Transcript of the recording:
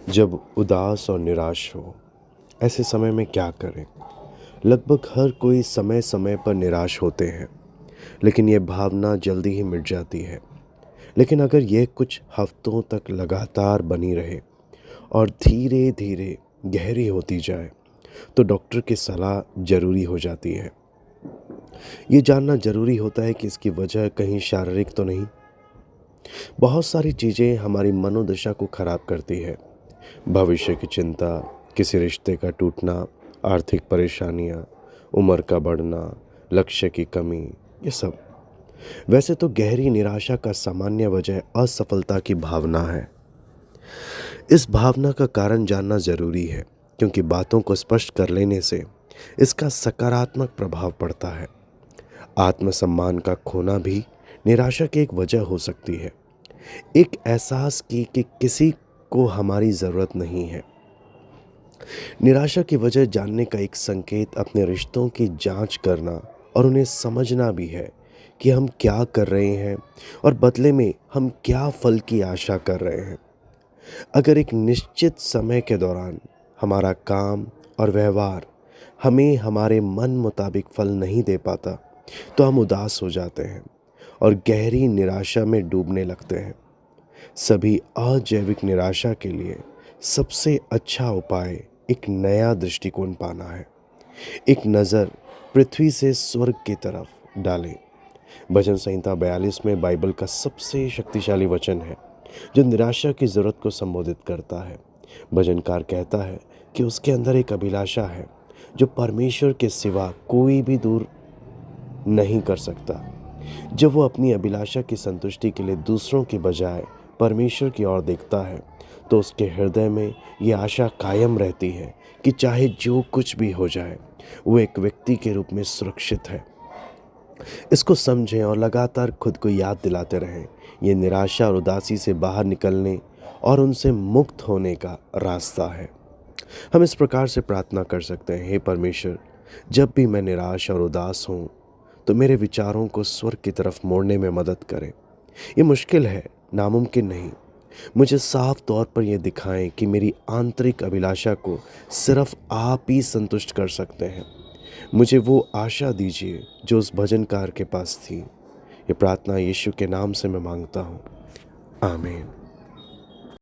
जब उदास और निराश हो, ऐसे समय में क्या करें? लगभग हर कोई समय समय पर निराश होते हैं, लेकिन ये भावना जल्दी ही मिट जाती है। लेकिन अगर ये कुछ हफ्तों तक लगातार बनी रहे और धीरे धीरे गहरी होती जाए, तो डॉक्टर की सलाह ज़रूरी हो जाती है। ये जानना ज़रूरी होता है कि इसकी वजह कहीं शारीरिक तो नहीं। बहुत सारी चीज़ें हमारी मनोदशा को ख़राब करती है। भविष्य की चिंता, किसी रिश्ते का टूटना, आर्थिक परेशानियां, उम्र का बढ़ना, लक्ष्य की कमी, ये सब। वैसे तो गहरी निराशा का सामान्य वजह असफलता की भावना है। इस भावना का कारण जानना ज़रूरी है, क्योंकि बातों को स्पष्ट कर लेने से इसका सकारात्मक प्रभाव पड़ता है। आत्मसम्मान का खोना भी निराशा की एक वजह हो सकती है। एक एहसास की कि किसी को हमारी ज़रूरत नहीं है। निराशा की वजह जानने का एक संकेत अपने रिश्तों की जांच करना और उन्हें समझना भी है कि हम क्या कर रहे हैं और बदले में हम क्या फल की आशा कर रहे हैं। अगर एक निश्चित समय के दौरान हमारा काम और व्यवहार हमें हमारे मन मुताबिक फल नहीं दे पाता, तो हम उदास हो जाते हैं और गहरी निराशा में डूबने लगते हैं। सभी अजैविक निराशा के लिए सबसे अच्छा उपाय एक नया दृष्टिकोण पाना है। एक नज़र पृथ्वी से स्वर्ग की तरफ डालें। भजन संहिता 42 में बाइबल का सबसे शक्तिशाली वचन है, जो निराशा की ज़रूरत को संबोधित करता है। भजनकार कहता है कि उसके अंदर एक अभिलाषा है जो परमेश्वर के सिवा कोई भी दूर नहीं कर सकता। जब वो अपनी अभिलाषा की संतुष्टि के लिए दूसरों की बजाय परमेश्वर की ओर देखता है, तो उसके हृदय में ये आशा कायम रहती है कि चाहे जो कुछ भी हो जाए, वो एक व्यक्ति के रूप में सुरक्षित है। इसको समझें और लगातार खुद को याद दिलाते रहें। ये निराशा और उदासी से बाहर निकलने और उनसे मुक्त होने का रास्ता है। हम इस प्रकार से प्रार्थना कर सकते हैं, हे परमेश्वर, जब भी मैं निराश और उदास हूँ, तो मेरे विचारों को स्वर्ग की तरफ मोड़ने में मदद करें। ये मुश्किल है, नामुमकिन नहीं। मुझे साफ तौर पर यह दिखाएं कि मेरी आंतरिक अभिलाषा को सिर्फ आप ही संतुष्ट कर सकते हैं। मुझे वो आशा दीजिए जो उस भजनकार के पास थी। ये प्रार्थना यीशु के नाम से मैं मांगता हूँ, आमीन।